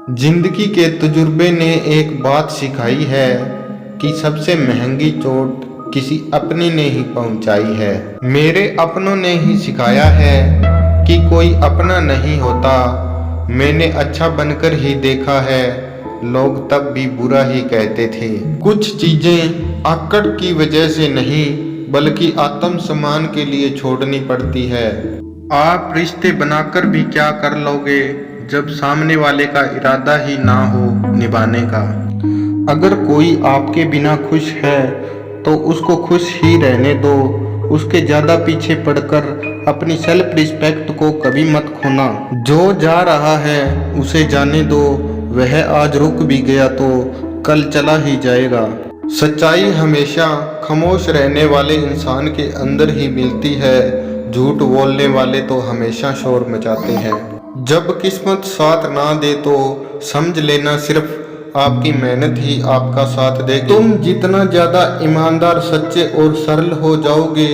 जिंदगी के तजुर्बे ने एक बात सिखाई है कि सबसे महंगी चोट किसी अपने ने ही पहुंचाई है। मेरे अपनों ने ही सिखाया है कि कोई अपना नहीं होता। मैंने अच्छा बनकर ही देखा है, लोग तब भी बुरा ही कहते थे। कुछ चीजें आकड़ की वजह से नहीं बल्कि आत्मसम्मान के लिए छोड़नी पड़ती है। आप रिश्ते बनाकर भी क्या कर लोगे जब सामने वाले का इरादा ही ना हो निभाने का। अगर कोई आपके बिना खुश है तो उसको खुश ही रहने दो। उसके ज्यादा पीछे पड़कर अपनी सेल्फ रिस्पेक्ट को कभी मत खोना। जो जा रहा है उसे जाने दो, वह आज रुक भी गया तो कल चला ही जाएगा। सच्चाई हमेशा खामोश रहने वाले इंसान के अंदर ही मिलती है। झूठ बोलने वाले तो हमेशा शोर मचाते हैं। जब किस्मत साथ ना दे तो समझ लेना सिर्फ आपकी मेहनत ही आपका साथ देगी। तुम जितना ज्यादा ईमानदार, सच्चे और सरल हो जाओगे,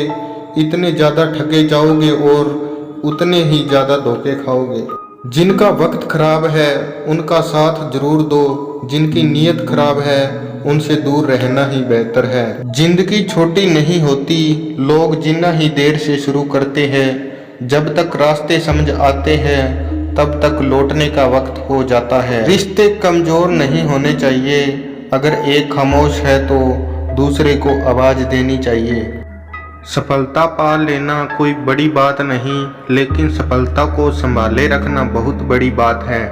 इतने ज्यादा ठगे जाओगे और उतने ही ज्यादा धोखे खाओगे। जिनका वक्त खराब है उनका साथ जरूर दो, जिनकी नीयत खराब है उनसे दूर रहना ही बेहतर है। जिंदगी छोटी नहीं होती, लोग जीना ही देर से शुरू करते हैं। जब तक रास्ते समझ आते हैं तब तक लौटने का वक्त हो जाता है। रिश्ते कमजोर नहीं होने चाहिए। अगर एक खामोश है तो दूसरे को आवाज देनी चाहिए। सफलता पा लेना कोई बड़ी बात नहीं, लेकिन सफलता को संभाले रखना बहुत बड़ी बात है।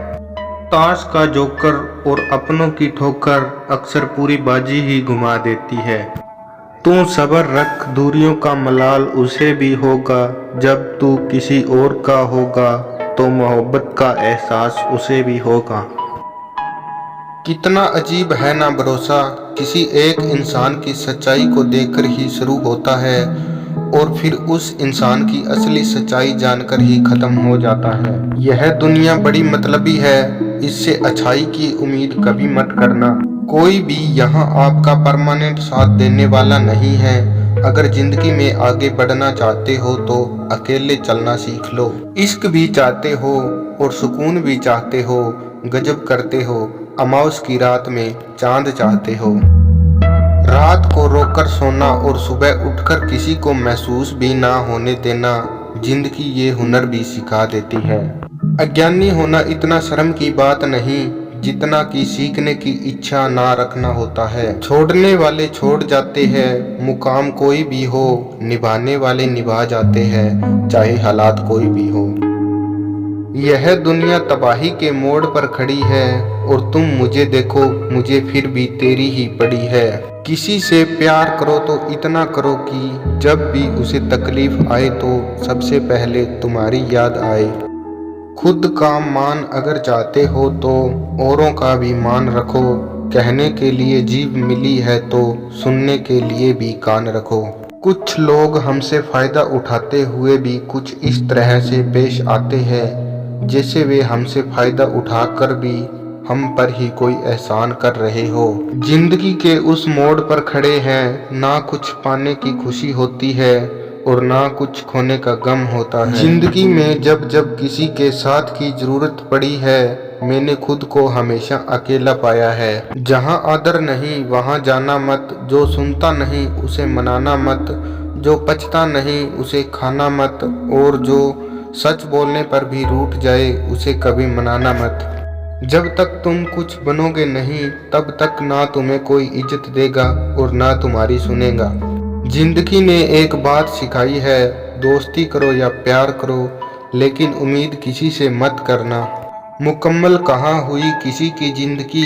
ताश का जोकर और अपनों की ठोकर अक्सर पूरी बाजी ही घुमा देती है। तू सब्र रख, दूरियों का मलाल उसे भी होगा। जब तू किसी और का होगा तो मोहब्बत का एहसास उसे भी होगा। कितना अजीब है ना भरोसा, किसी एक इंसान की सच्चाई को देखकर ही शुरू होता है और फिर उस इंसान की असली सच्चाई जानकर ही खत्म हो जाता है। यह दुनिया बड़ी मतलबी है, इससे अच्छाई की उम्मीद कभी मत करना। कोई भी यहाँ आपका परमानेंट साथ देने वाला नहीं है। अगर जिंदगी में आगे बढ़ना चाहते हो तो अकेले चलना सीख लो। इश्क भी चाहते हो और सुकून भी चाहते हो, गजब करते हो। अमावस की रात में चांद चाहते हो। रात को रोककर सोना और सुबह उठकर किसी को महसूस भी ना होने देना, जिंदगी ये हुनर भी सिखा देती है। अज्ञानी होना इतना शर्म की बात नहीं जितना कि सीखने की इच्छा ना रखना होता है। छोड़ने वाले छोड़ जाते हैं, मुकाम कोई भी हो, निभाने वाले निभा जाते हैं, चाहे हालात कोई भी हो। यह दुनिया तबाही के मोड़ पर खड़ी है और तुम मुझे देखो, मुझे फिर भी तेरी ही पड़ी है। किसी से प्यार करो तो इतना करो कि जब भी उसे तकलीफ आए तो सबसे पहले तुम्हारी याद आए। खुद का मान अगर चाहते हो तो औरों का भी मान रखो। कहने के लिए जीभ मिली है तो सुनने के लिए भी कान रखो। कुछ लोग हमसे फायदा उठाते हुए भी कुछ इस तरह से पेश आते हैं जैसे वे हमसे फायदा उठाकर भी हम पर ही कोई एहसान कर रहे हो। जिंदगी के उस मोड़ पर खड़े हैं, ना कुछ पाने की खुशी होती है और ना कुछ खोने का गम होता है। जिंदगी में जब जब किसी के साथ की जरूरत पड़ी है, मैंने खुद को हमेशा अकेला पाया है। जहाँ आदर नहीं वहाँ जाना मत, जो सुनता नहीं उसे मनाना मत, जो पचता नहीं उसे खाना मत, और जो सच बोलने पर भी रूठ जाए उसे कभी मनाना मत। जब तक तुम कुछ बनोगे नहीं तब तक ना तुम्हें कोई इज्जत देगा और ना तुम्हारी सुनेगा। जिंदगी ने एक बात सिखाई है, दोस्ती करो या प्यार करो, लेकिन उम्मीद किसी से मत करना। मुकम्मल कहाँ हुई किसी की जिंदगी,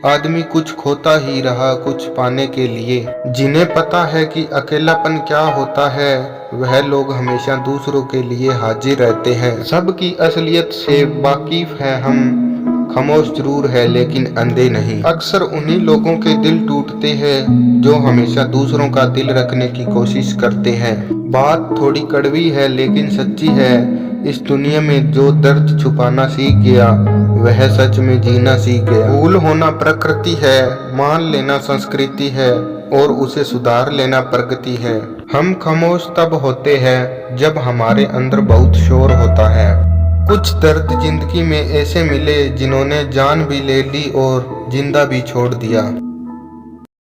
आदमी कुछ खोता ही रहा कुछ पाने के लिए। जिन्हें पता है कि अकेलापन क्या होता है, वह लोग हमेशा दूसरों के लिए हाजिर रहते हैं। सबकी असलियत से वाकिफ है हम, खामोश जरूर है लेकिन अंधे नहीं। अक्सर उन्हीं लोगों के दिल टूटते हैं जो हमेशा दूसरों का दिल रखने की कोशिश करते हैं। बात थोड़ी कड़वी है लेकिन सच्ची है। इस दुनिया में जो दर्द छुपाना सीख गया वह सच में जीना सीख गया। भूल होना प्रकृति है, मान लेना संस्कृति है और उसे सुधार लेना प्रगति है। हम खामोश तब होते हैं जब हमारे अंदर बहुत शोर होता है। कुछ दर्द जिंदगी में ऐसे मिले जिन्होंने जान भी ले ली और जिंदा भी छोड़ दिया।